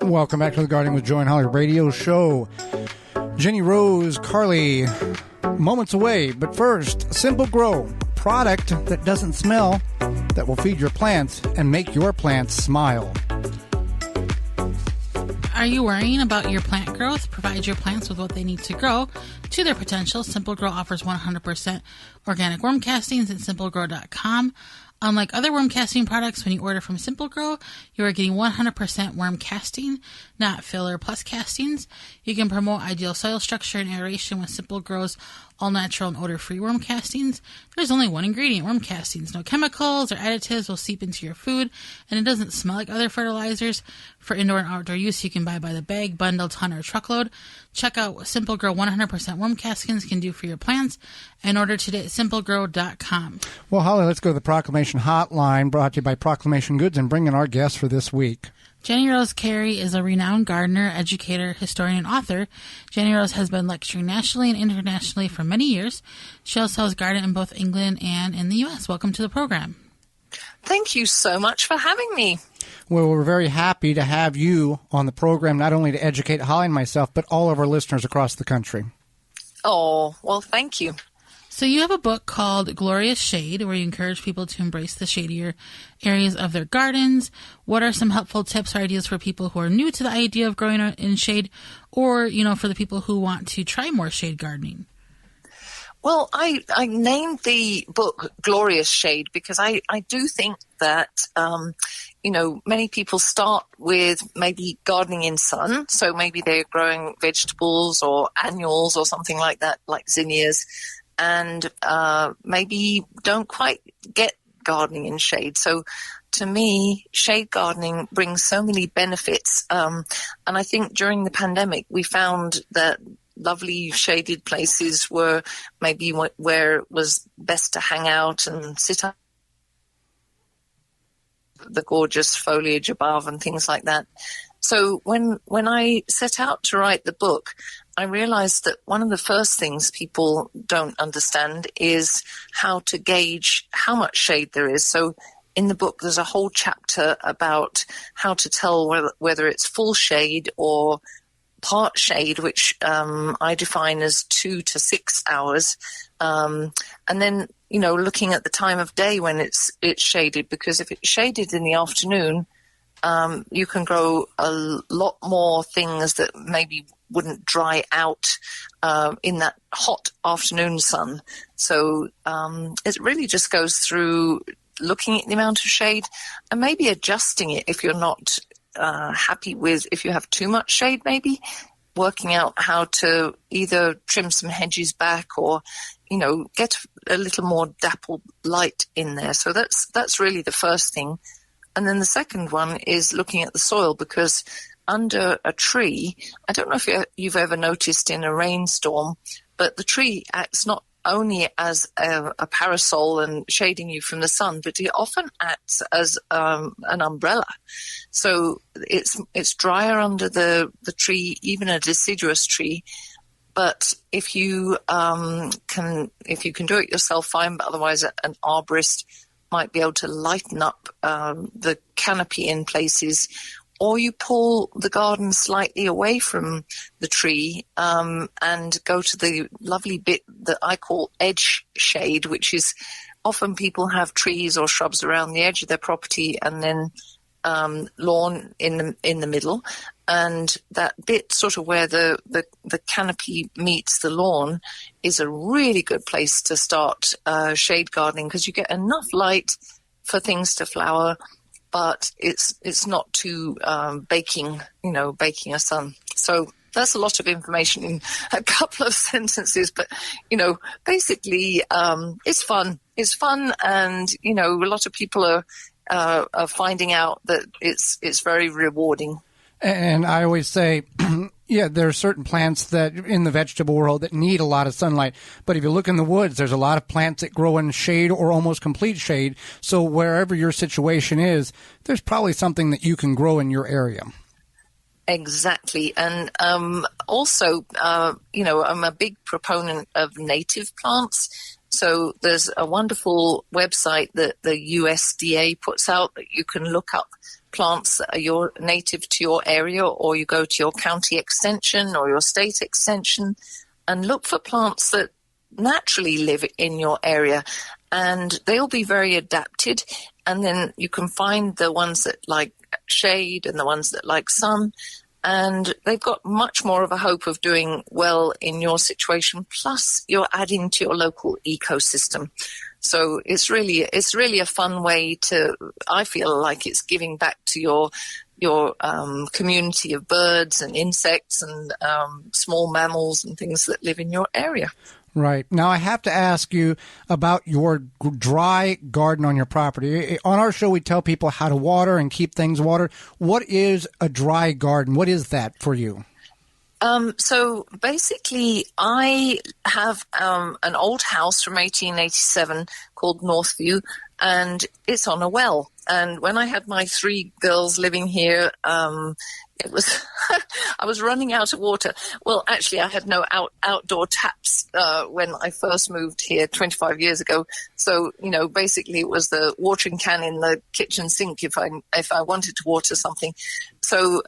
Welcome back to the Gardening with Joy and Holly radio show. Jenny Rose, Carey, moments away. But first, Simple Grow, product that doesn't smell, that will feed your plants and make your plants smile. Are you worrying about your plant growth? Provide your plants with what they need to grow to their potential. Simple Grow offers 100% organic worm castings at simplegrow.com. Unlike other worm casting products, when you order from Simple Grow, you are getting 100% worm casting, not filler plus castings. You can promote ideal soil structure and aeration with Simple Grow's all-natural and odor-free worm castings. There's only one ingredient, worm castings. No chemicals or additives will seep into your food, and it doesn't smell like other fertilizers. For indoor and outdoor use, you can buy by the bag, bundle, ton, or truckload. Check out what Simple Grow 100% worm castings can do for your plants, and order today at simplegrow.com. Well, Holly, let's go to the Proclamation Hotline, brought to you by Proclamation Goods, and bring in our guest for this week. Jenny Rose Carey is a renowned gardener, educator, historian, and author. Jenny Rose has been lecturing nationally and internationally for many years. She also has gardened in both England and in the U.S. Welcome to the program. Thank you so much for having me. Well, we're very happy to have you on the program, not only to educate Holly and myself, but all of our listeners across the country. Oh, well, thank you. So you have a book called Glorious Shade, where you encourage people to embrace the shadier areas of their gardens. What are some helpful tips or ideas for people who are new to the idea of growing in shade, or, for the people who want to try more shade gardening? Well, I named the book Glorious Shade because I do think that, many people start with maybe gardening in sun. So maybe they're growing vegetables or annuals or something like that, like zinnias, and maybe don't quite get gardening in shade. So to me, shade gardening brings so many benefits. And I think during the pandemic, we found that lovely shaded places were maybe where it was best to hang out and sit up the gorgeous foliage above and things like that. So when I set out to write the book, I realized that one of the first things people don't understand is how to gauge how much shade there is. So in the book, there's a whole chapter about how to tell whether it's full shade or part shade, which I define as 2 to 6 hours. And then, looking at the time of day when it's shaded, because if it's shaded in the afternoon, you can grow a lot more things that maybe wouldn't dry out in that hot afternoon sun. So it really just goes through looking at the amount of shade and maybe adjusting it if you're not happy with, if you have too much shade, maybe working out how to either trim some hedges back or, get a little more dappled light in there. So that's really the first thing. And then the second one is looking at the soil, because under a tree, I don't know if you've ever noticed in a rainstorm, but the tree acts not only as a parasol and shading you from the sun, but it often acts as an umbrella. So it's drier under the tree, even a deciduous tree. But if you can do it yourself, fine. But otherwise, an arborist might be able to lighten up the canopy in places, or you pull the garden slightly away from the tree and go to the lovely bit that I call edge shade, which is often people have trees or shrubs around the edge of their property and then lawn in the middle. And that bit sort of where the canopy meets the lawn is a really good place to start shade gardening, because you get enough light for things to flower, but it's not too baking a sun. So that's a lot of information in a couple of sentences, but basically it's fun. It's fun, and a lot of people are finding out that it's very rewarding. And I always say, there are certain plants that in the vegetable world that need a lot of sunlight. But if you look in the woods, there's a lot of plants that grow in shade or almost complete shade. So wherever your situation is, there's probably something that you can grow in your area. Exactly. And also, I'm a big proponent of native plants. So there's a wonderful website that the USDA puts out that you can look up plants that are native to your area, or you go to your county extension or your state extension and look for plants that naturally live in your area, and they'll be very adapted. And then you can find the ones that like shade and the ones that like sun, and they've got much more of a hope of doing well in your situation. Plus, you're adding to your local ecosystem. So it's really a fun way to, I feel like it's giving back to your community of birds and insects and small mammals and things that live in your area. Right. Now, I have to ask you about your dry garden on your property. On our show, we tell people how to water and keep things watered. What is a dry garden? What is that for you? So basically, I have an old house from 1887 called Northview, and it's on a well. And when I had my 3 girls living here, it was I was running out of water. Well, actually, I had no outdoor taps when I first moved here 25 years ago. So, basically, it was the watering can in the kitchen sink if I wanted to water something. So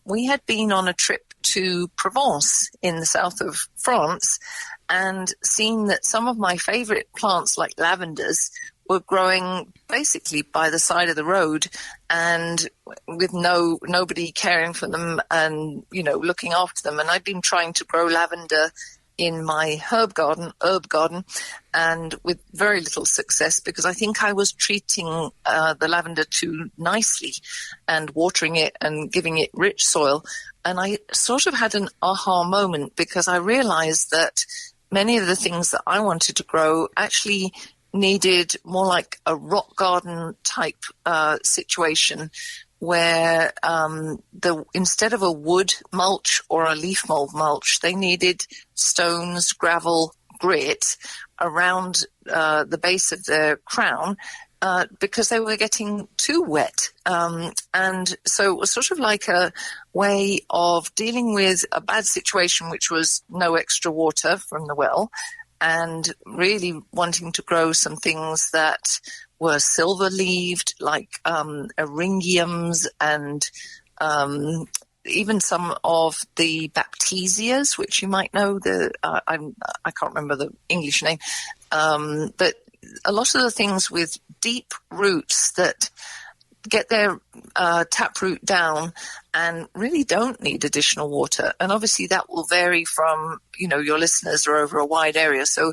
we had been on a trip to Provence in the south of France and seen that some of my favorite plants, like lavenders, were growing basically by the side of the road and with nobody caring for them and, looking after them. And I'd been trying to grow lavender in my herb garden, and with very little success, because I think I was treating the lavender too nicely and watering it and giving it rich soil. And I sort of had an aha moment, because I realized that many of the things that I wanted to grow actually needed more like a rock garden type situation, where instead of a wood mulch or a leaf mold mulch, they needed stones, gravel, grit around the base of their crown, because they were getting too wet. And so it was sort of like a way of dealing with a bad situation, which was no extra water from the well, and really wanting to grow some things that were silver-leaved, like eryngiums and even some of the baptisias, which you might know. I can't remember the English name, but a lot of the things with deep roots that get their taproot down and really don't need additional water. And obviously that will vary from, your listeners are over a wide area. So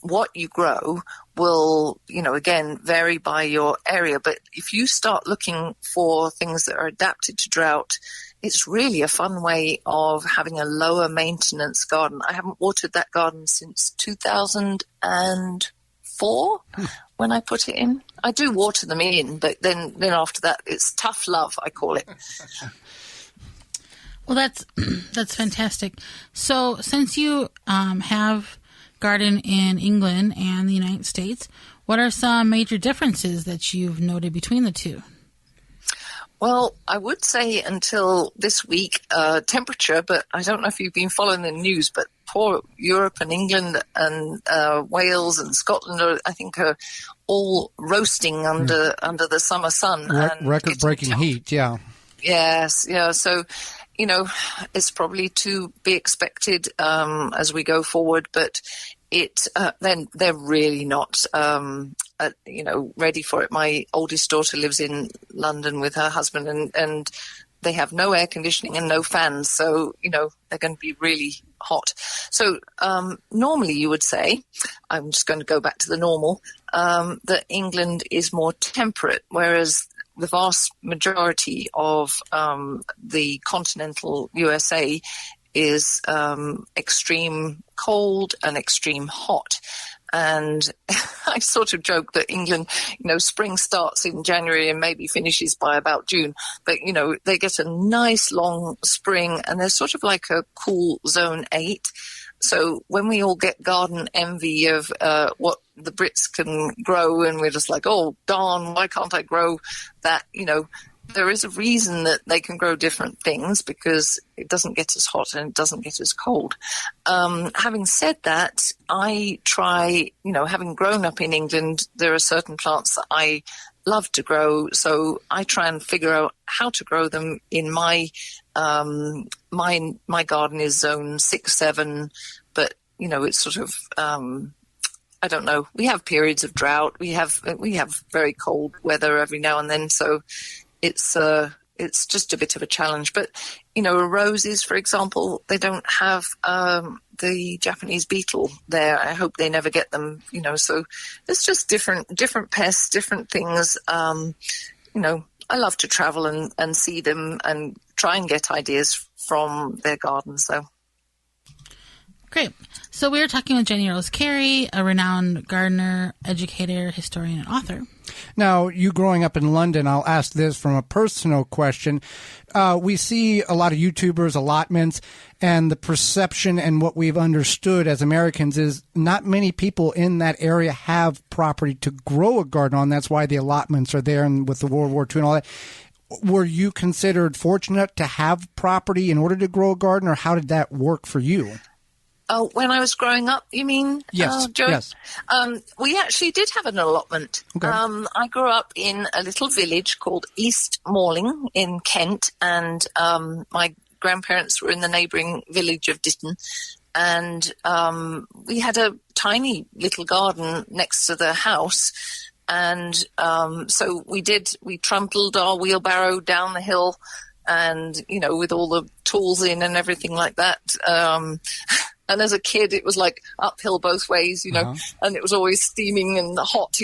what you grow will, again, vary by your area. But if you start looking for things that are adapted to drought, it's really a fun way of having a lower maintenance garden. I haven't watered that garden since 2004 when I put it in. I do water them in, but then after that, it's tough love, I call it. Well, that's fantastic. So since you have garden in England and the United States, what are some major differences that you've noted between the two? Well, I would say until this week, temperature, but I don't know if you've been following the news, but poor Europe and England and Wales and Scotland, I think, are all roasting under the summer sun. Record-breaking heat, yeah. Yes, yeah. So, it's probably to be expected as we go forward, but then they're really not, ready for it. My oldest daughter lives in London with her husband, and they have no air conditioning and no fans, so they're going to be really hot. So normally you would say, I'm just going to go back to the normal, that England is more temperate, whereas the vast majority of the continental USA is extreme cold and extreme hot. And I sort of joke that England, spring starts in January and maybe finishes by about June. But, they get a nice long spring, and they're sort of like a cool zone 8. So when we all get garden envy of what the Brits can grow, and we're just like, oh, darn, why can't I grow that? There is a reason that they can grow different things, because it doesn't get as hot and it doesn't get as cold. Having said that, I try, having grown up in England, there are certain plants that I love to grow. So I try and figure out how to grow them in my my garden is zone 6, 7, but it's sort of I don't know. We have periods of drought. We have very cold weather every now and then, so it's just a bit of a challenge. But roses, for example, they don't have the Japanese beetle there. I hope they never get them. So it's just different pests, different things. I love to travel and see them and try and get ideas from their gardens. So. Great. So we were talking with Jenny Rose Carey, a renowned gardener, educator, historian, and author. Now, you growing up in London, I'll ask this from a personal question. We see a lot of YouTubers, allotments, and the perception and what we've understood as Americans is not many people in that area have property to grow a garden on. That's why the allotments are there, and with the World War II and all that. Were you considered fortunate to have property in order to grow a garden, or how did that work for you? Oh, when I was growing up, you mean? Yes, Joe? yes. We actually did have an allotment. Okay. I grew up in a little village called East Malling in Kent, and my grandparents were in the neighbouring village of Ditton. And we had a tiny little garden next to the house. And so we trundled our wheelbarrow down the hill and, with all the tools in and everything like that. And as a kid, it was like uphill both ways, and it was always steaming and hot,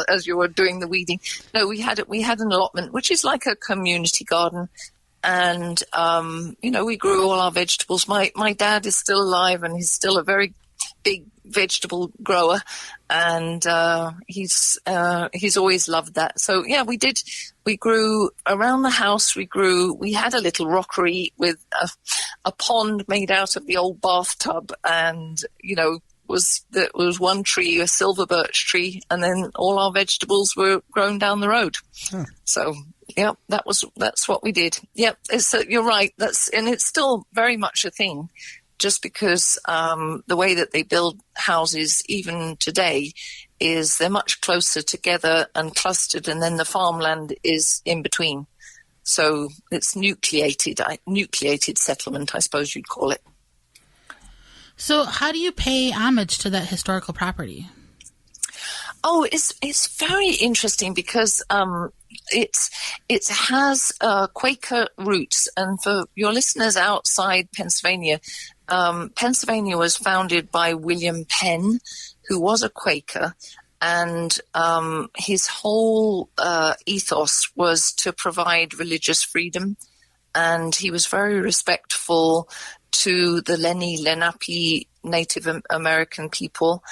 as you were doing the weeding. No, we had an allotment, which is like a community garden. And, we grew all our vegetables. My dad is still alive, and he's still a very big vegetable grower, and he's always loved that. So yeah, we grew around the house. We had a little rockery with a pond made out of the old bathtub, and there was one tree, a silver birch tree, and then all our vegetables were grown down the road. Huh. So yeah, that's what we did. Yeah, you're right. It's still very much a thing. Just because the way that they build houses even today is they're much closer together and clustered, and then the farmland is in between. So it's nucleated settlement, I suppose you'd call it. So how do you pay homage to that historical property? Oh, it's very interesting because it has Quaker roots, and for your listeners outside Pennsylvania, Pennsylvania was founded by William Penn, who was a Quaker, and his whole ethos was to provide religious freedom, and he was very respectful to the Lenape Native American people,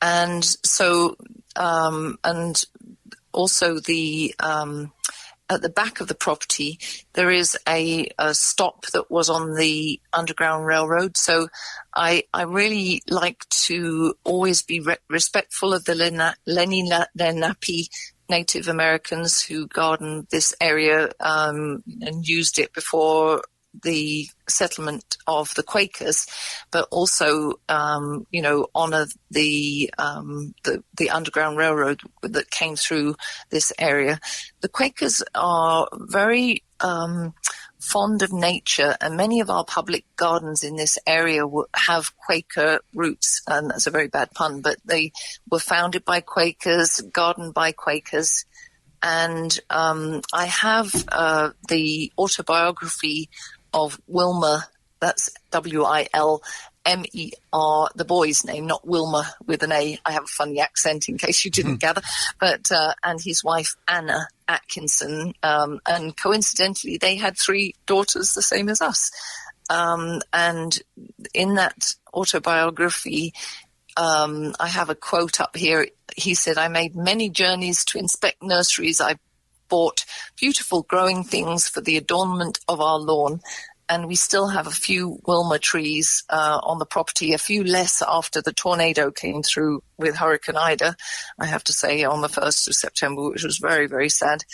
and so and also at the back of the property, there is a stop that was on the Underground Railroad. So I really like to always be respectful of the Lenape Native Americans who gardened this area and used it before the settlement of the Quakers, but also, honor the Underground Railroad that came through this area. The Quakers are very fond of nature, and many of our public gardens in this area have Quaker roots, and that's a very bad pun, but they were founded by Quakers, gardened by Quakers. And I have the autobiography of Wilmer, that's Wilmer, the boy's name, not Wilmer with an A. I have a funny accent in case you didn't gather. But and his wife, Anna Atkinson. And coincidentally, they had 3 daughters the same as us. And in that autobiography, I have a quote up here. He said, "I made many journeys to inspect nurseries. I bought beautiful growing things for the adornment of our lawn, and we still have a few Wilmer trees on the property, a few less after the tornado came through with Hurricane Ida, I have to say, on the 1st of September, which was very, very sad.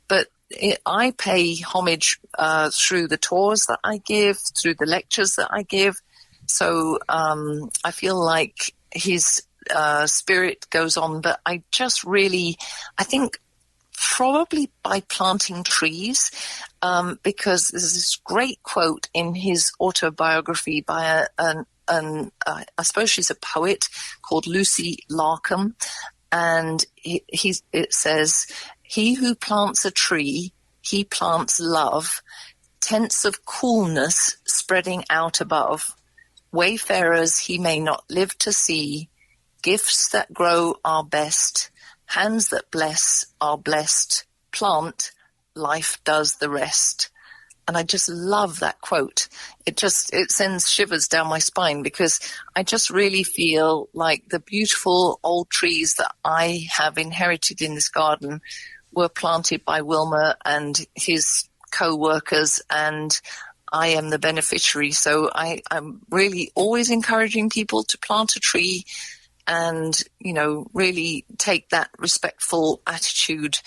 But I pay homage through the tours that I give, through the lectures that I give. So I feel like his spirit goes on, but I think probably by planting trees, because there's this great quote in his autobiography by I suppose she's a poet called Lucy Larcom, and it says, "He who plants a tree, he plants love, tents of coolness spreading out above. Wayfarers he may not live to see, gifts that grow are best, hands that bless are blessed, plant, life does the rest." And I just love that quote. It sends shivers down my spine, because I just really feel like the beautiful old trees that I have inherited in this garden were planted by Wilmer and his co-workers, and I am the beneficiary. So I'm really always encouraging people to plant a tree and, really take that respectful attitude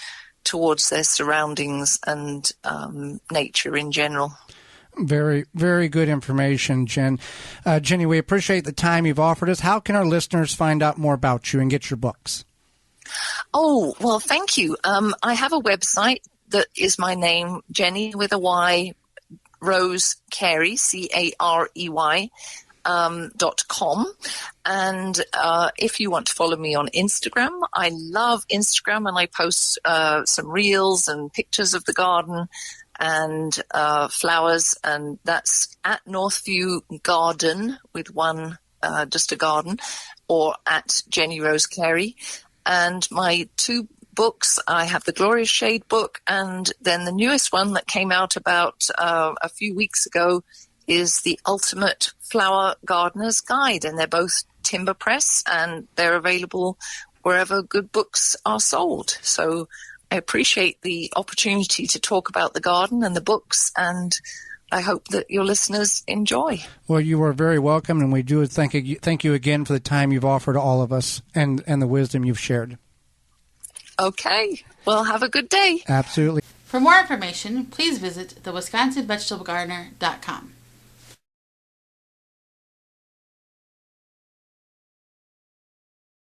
towards their surroundings and nature in general. Very, very good information, Jen. Jenny, we appreciate the time you've offered us. How can our listeners find out more about you and get your books? Oh, well, thank you. I have a website that is my name, Jenny with a Y, Rose Carey, Carey, .com. And if you want to follow me on Instagram, I love Instagram, and I post some reels and pictures of the garden and flowers, and that's at Northview Garden with one, just a garden, or at Jenny Rose Carey. And my two books, I have the Glorious Shade book, and then the newest one that came out about a few weeks ago is the Ultimate Flower Gardener's Guide, and they're both timber press, and they're available wherever good books are sold. So I appreciate the opportunity to talk about the garden and the books, and I hope that your listeners enjoy. Well, you are very welcome, and we do thank you again for the time you've offered all of us and the wisdom you've shared. Okay. Well, have a good day. Absolutely. For more information, please visit thewisconsinvegetablegardener.com.